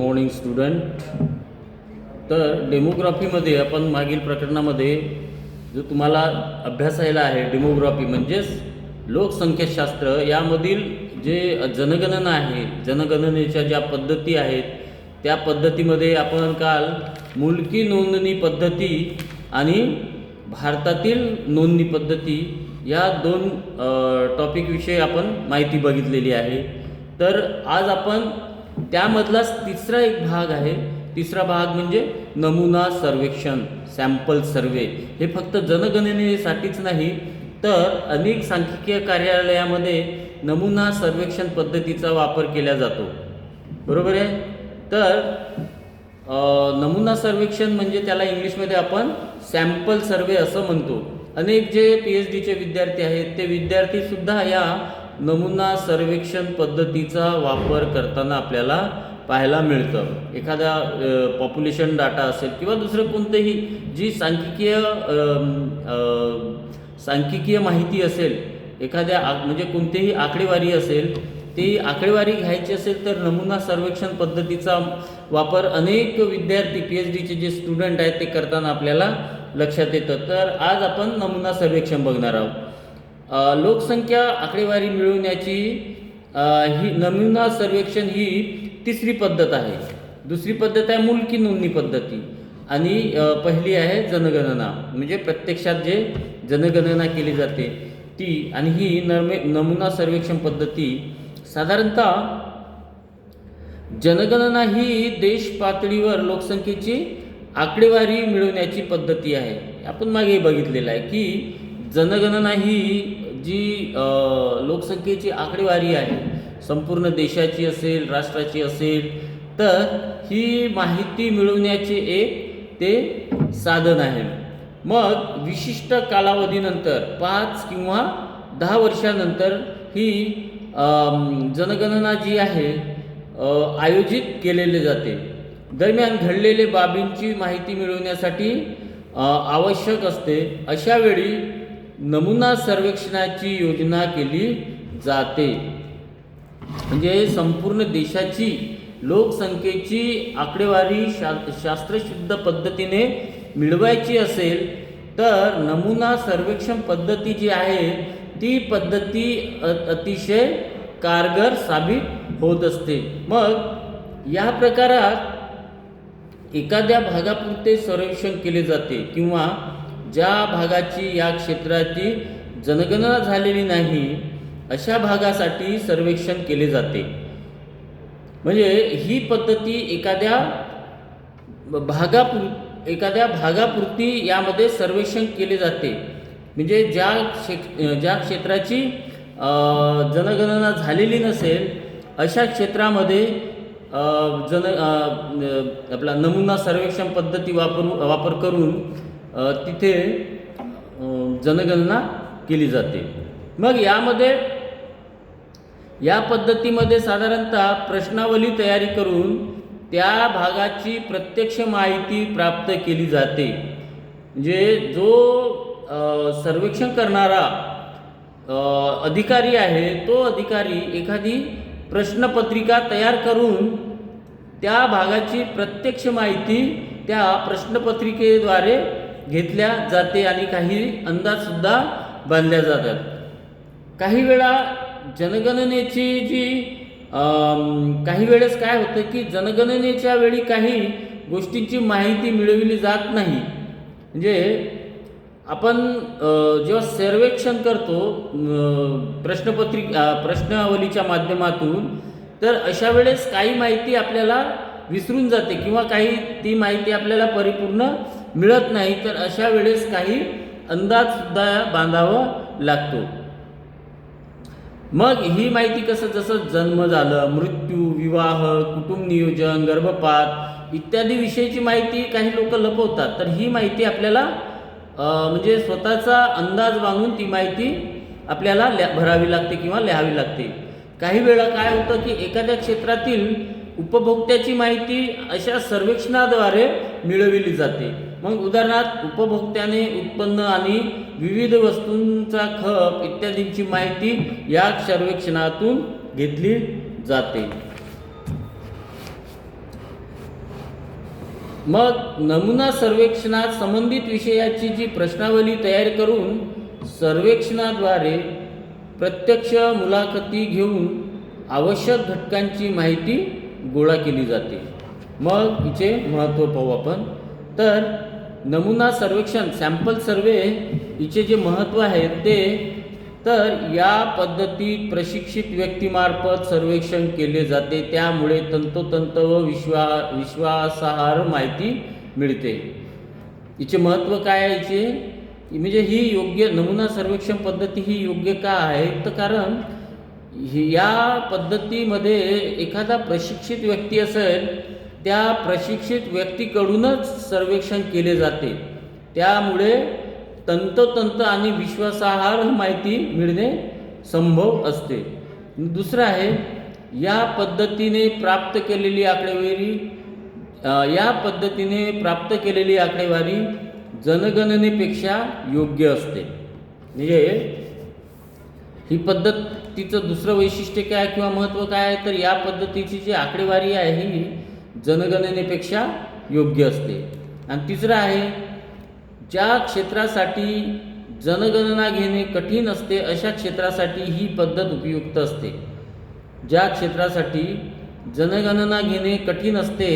Morning student. तर डेमोग्राफीमध्ये आपण मागील प्रकरणामध्ये जो तुम्हाला अभ्यासायला आहे डेमोग्राफी म्हणजेच लोकसंख्याशास्त्र, यामधील जे जनगणना आहे, जनगणनेच्या ज्या पद्धती आहेत त्या पद्धतीमध्ये आपण काल मुलकी नोंदणी पद्धती आणि भारतातील नोंदणी पद्धती या दोन टॉपिकविषयी आपण माहिती बघितलेली आहे. तर आज आपण त्यामधलाच तिसरा एक भाग आहे. तिसरा भाग म्हणजे नमुना सर्वेक्षण, सॅम्पल सर्वे. हे फक्त जनगणनेसाठीच नाही तर अनेक सांख्यिकीय कार्यालयामध्ये नमुना सर्वेक्षण पद्धतीचा वापर केला जातो. बरोबर आहे. तर नमुना सर्वेक्षण म्हणजे त्याला इंग्लिशमध्ये आपण सॅम्पल सर्वे असं म्हणतो. अनेक जे PhDचे विद्यार्थी आहेत ते विद्यार्थीसुद्धा या नमुना सर्वेक्षण पद्धतीचा वापर करताना आपल्याला पाहायला मिळतं. एखादा पॉप्युलेशन डाटा असेल किंवा दुसरं कोणतेही जी सांख्यिकीय माहिती असेल, एखाद्या म्हणजे कोणतीही आकडेवारी असेल, ती आकडेवारी घ्यायची असेल तर नमुना सर्वेक्षण पद्धतीचा वापर अनेक विद्यार्थी PhDचे जे स्टुडंट आहेत ते करताना आपल्याला लक्षात येतं. तर आज आपण नमुना सर्वेक्षण बघणार आहोत. लोकसंख्या आकडेवारी मिळवण्याची ही नमुना सर्वेक्षण ही तिसरी पद्धत आहे. दुसरी पद्धत आहे मुलकी नोंदणी पद्धती आणि पहिली आहे जनगणना, म्हणजे प्रत्यक्षात जे जनगणना केली जाते ती. आणि ही नमुना सर्वेक्षण पद्धती साधारणतः जनगणना ही देश पातळीवर लोकसंख्येची आकडेवारी मिळवण्याची पद्धती आहे. आपण मागे बघितलेलं आहे की जनगणना ही जी लोकसंख्येची आकडेवारी आहे, संपूर्ण देशाची असेल, राष्ट्राची असेल, तर ही माहिती मिळवण्याचे एक ते साधन आहे. मग विशिष्ट कालावधीनंतर 5 किंवा 10 वर्षानंतर ही जनगणना जी आहे आयोजित केलेली जाते. दरम्यान घडलेले बाबींची माहिती मिळवण्यासाठी आवश्यक असते. अशा वेळी नमुना सर्वेक्षणाची योजना केली जाते. म्हणजे संपूर्ण देशाची लोकसंख्येची आकडेवारी शास्त्रशुद्ध पद्धतीने मिळवायची असेल तर नमुना सर्वेक्षण पद्धती जी आहे ती पद्धती अतिशय कारगर साबित होत असते. मग या प्रकारात एखाद्या भागापुरते सर्वेक्षण केले जाते किंवा ज्या भागाची या क्षेत्राची जनगणना झालेली नाही अशा भागासाठी सर्वेक्षण केले जाते. म्हणजे ही पद्धती एखाद्या भागापुरती यामध्ये सर्वेक्षण केले जाते. म्हणजे ज्या क्षेत्राची जनगणना झालेली नसेल अशा क्षेत्रामध्ये आपला नमुना सर्वेक्षण पद्धती वापर करून तिथे जनगणना केली जाते. मग या पद्धतीमध्ये साधारणतः प्रश्नावली तयारी करून त्या भागाची प्रत्यक्ष माहिती प्राप्त केली जाते. म्हणजे जो सर्वेक्षण करणारा अधिकारी आहे तो अधिकारी एखादी प्रश्नपत्रिका तयार करून त्या भागाची प्रत्यक्ष माहिती त्या प्रश्नपत्रिकेद्वारे घेतल्या जाते आणि काही अंदाजसुद्धा बांधल्या जातात. काही वेळा जनगणनेची काही वेळेस काय होतं की जनगणनेच्या वेळी काही गोष्टींची माहिती मिळविली जात नाही. म्हणजे आपण जेव्हा सर्वेक्षण करतो प्रश्नावलीच्या माध्यमातून, तर अशा वेळेस काही माहिती आपल्याला विसरून जाते किंवा काही ती माहिती आपल्याला परिपूर्ण मिळत नाही. तर अशा वेळेस काही अंदाजसुद्धा बांधावा लागतो. मग ही माहिती जसं जन्म झालं, मृत्यू, विवाह, कुटुंब नियोजन, गर्भपात इत्यादी विषयीची माहिती काही लोक लपवतात. तर ही माहिती आपल्याला म्हणजे स्वतःचा अंदाज बांधून ती माहिती आपल्याला भरावी लागते किंवा लिहावी लागते. काही वेळा काय होतं की एखाद्या क्षेत्रातील उपभोक्त्याची माहिती अशा सर्वेक्षणाद्वारे मिळविली जाते. मग उदाहरणार्थ उपभोक्त्याने उत्पन्न आणि विविध वस्तूंचा खप इत्यादींची माहिती या सर्वेक्षणातून घेतली जाते. मग नमुना सर्वेक्षणात संबंधित विषयाची जी प्रश्नावली तयार करून सर्वेक्षणाद्वारे प्रत्यक्ष मुलाखती घेऊन आवश्यक घटकांची माहिती गोळा केली जाते. मग हिचे महत्त्व पाहू आपण. तर नमुना सर्वेक्षण सॅम्पल सर्वे हिचे जे महत्त्व आहे ते, तर या पद्धतीत प्रशिक्षित व्यक्तीमार्फत सर्वेक्षण केले जाते, त्यामुळे तंतोतंत व विश्वासार्ह माहिती मिळते. हिचे महत्त्व काय आहे हिचे, म्हणजे ही योग्य नमुना सर्वेक्षण पद्धती ही योग्य का आहे, तर कारण या पद्धतीमध्ये एखादा प्रशिक्षित व्यक्ती असेल, त्या प्रशिक्षित व्यक्तीकडूनच सर्वेक्षण केले जाते, त्यामुळे तंतोतंत आणि विश्वासार्ह माहिती मिळणे संभव असते. दुसरं आहे, या पद्धतीने प्राप्त केलेली आकडेवारी जनगणनेपेक्षा योग्य असते. म्हणजे ही पद्धतीचं दुसरं वैशिष्ट्य काय किंवा महत्त्व काय आहे, तर या पद्धतीची जी आकडेवारी आहे ही जनगणनेपेक्षा योग्य असते. आणि तिसरं आहे, ज्या क्षेत्रासाठी जनगणना घेणे कठीण असते अशा क्षेत्रासाठी ही पद्धत उपयुक्त असते. ज्या क्षेत्रासाठी जनगणना घेणे कठीण असते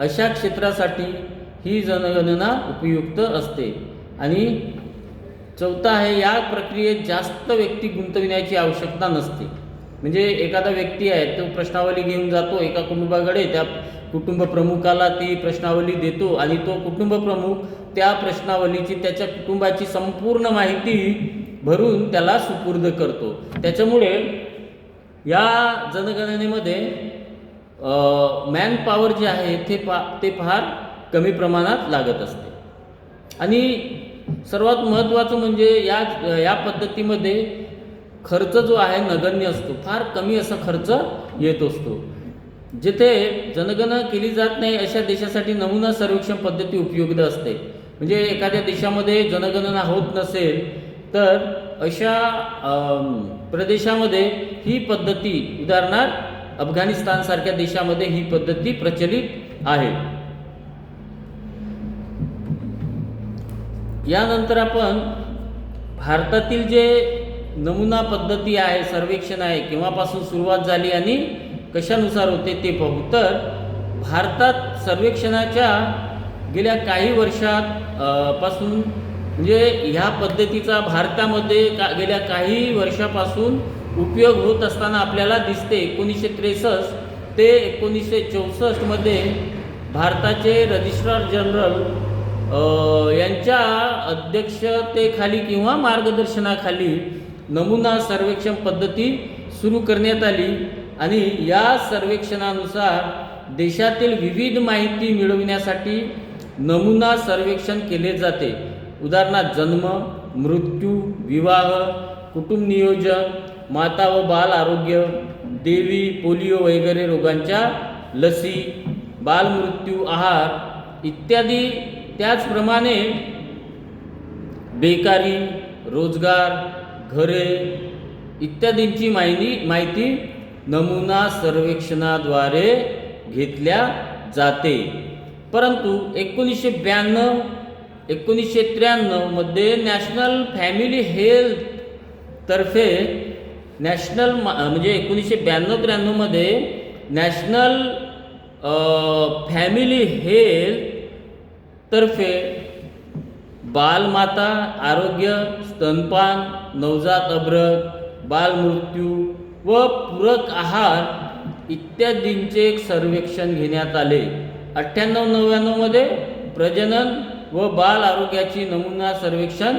अशा क्षेत्रासाठी ही जनगणना उपयुक्त असते. आणि चौथा आहे, या प्रक्रियेत जास्त व्यक्ती गुंतविण्याची आवश्यकता नसते. म्हणजे एखादा व्यक्ती आहे, तो प्रश्नावली घेऊन जातो एका कुटुंबाकडे, त्या कुटुंब प्रमुखाला ती प्रश्नावली देतो आणि तो कुटुंब प्रमुख त्या प्रश्नावलीची त्याच्या कुटुंबाची संपूर्ण माहिती भरून त्याला सुपूर्द करतो. त्याच्यामुळे या जनगणनेमध्ये मॅन पॉवर जे आहे ते फार कमी प्रमाणात लागत असते. आणि सर्वात महत्त्वाचं म्हणजे या पद्धतीमध्ये खर्च जो आहे नगण्य असतो, फार कमी असा खर्च येत असतो. जिथे जनगणना केली जात नाही अशा देशासाठी नमुना सर्वेक्षण पद्धती उपयुक्त असते. म्हणजे एखाद्या देशामध्ये जनगणना होत नसेल तर अशा प्रदेशामध्ये ही पद्धती, उदाहरणार्थ अफगाणिस्तानसारख्या देशामध्ये ही पद्धती प्रचलित आहे. यानंतर आपण भारतातील जे नमुना पद्धती आहे, सर्वेक्षण आहे, केव्हापासून सुरुवात झाली आणि कशानुसार होते ते पाहू. तर भारतात सर्वेक्षणाच्या गेल्या काही वर्षात पासून म्हणजे ह्या पद्धतीचा भारतामध्ये गेल्या काही वर्षापासून उपयोग होत असताना आपल्याला दिसते. 1963 ते 1964 मध्ये भारताचे रजिस्ट्रार जनरल यांच्या अध्यक्षतेखाली किंवा मार्गदर्शनाखाली नमुना सर्वेक्षण पद्धती सुरू करण्यात आली आणि या सर्वेक्षणानुसार देशातील विविध माहिती मिळविण्यासाठी नमुना सर्वेक्षण केले जाते. उदाहरणार्थ जन्म, मृत्यू, विवाह, कुटुंब नियोजन, माता व बाल आरोग्य, देवी, पोलिओ वगैरे रोगांच्या लसी, बालमृत्यू आहार इत्यादी. त्याचप्रमाणे बेकारी, रोजगार, घरे इत्यादींची माहिती नमुना सर्वेक्षणाद्वारे घेतल्या जाते. परंतु 1993 मध्ये नॅशनल फॅमिली हेल्थ तर्फे म्हणजे 1992-93 मध्ये नॅशनल फॅमिली हेल्थ तर्फे बालमाता आरोग्य, स्तनपान, नवजात अपघात, बालमृत्यू व पूरक आहार इत्यादींचे सर्वेक्षण घेण्यात आले. 98-99 मध्ये प्रजनन व बाल आरोग्याची नमुना सर्वेक्षण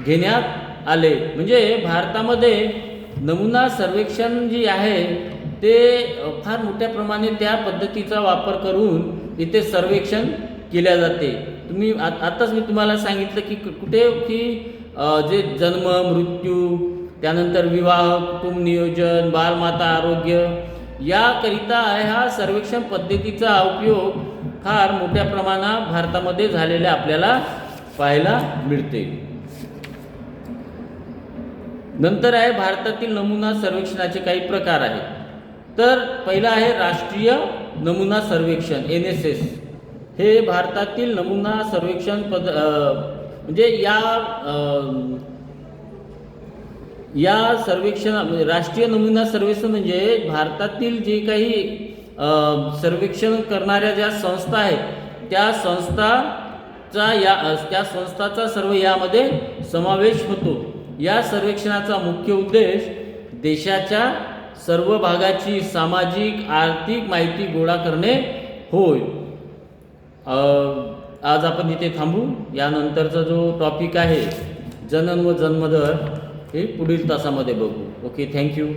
घेण्यात आले. म्हणजे भारतामध्ये नमुना सर्वेक्षण जी आहे ते फार मोठ्या प्रमाणे त्या पद्धतीचा वापर करून इथे सर्वेक्षण केल्या जाते. आताच मी तुम्हाला सांगितलं की कुठे की जे जन्म, मृत्यू, त्यानंतर विवाह, कुटुंब नियोजन, बालमाता आरोग्य याकरिता ह्या सर्वेक्षण पद्धतीचा उपयोग फार मोठ्या प्रमाणात भारतामध्ये झालेला आपल्याला पाहायला मिळते. नंतर आहे भारतातील नमुना सर्वेक्षणाचे काही प्रकार आहेत. तर पहिला आहे राष्ट्रीय नमुना सर्वेक्षण NSS. हे भारतातील नमुना सर्वेक्षण म्हणजे या सर्वेक्षण राष्ट्रीय नमुना सर्वेक्षण म्हणजे भारतातील जे काही सर्वेक्षण करणाऱ्या ज्या संस्था आहेत त्या संस्थाचा सर्व यामध्ये समावेश होतो. या सर्वेक्षणाचा मुख्य उद्देश देशाच्या सर्व भागाची सामाजिक आर्थिक माहिती गोळा करणे होय. आज आपण इथे थांबू. यानंतरचा जो टॉपिक आहे जनन व जन्मदर हे पुढील तासामध्ये बघू. Okay, thank you.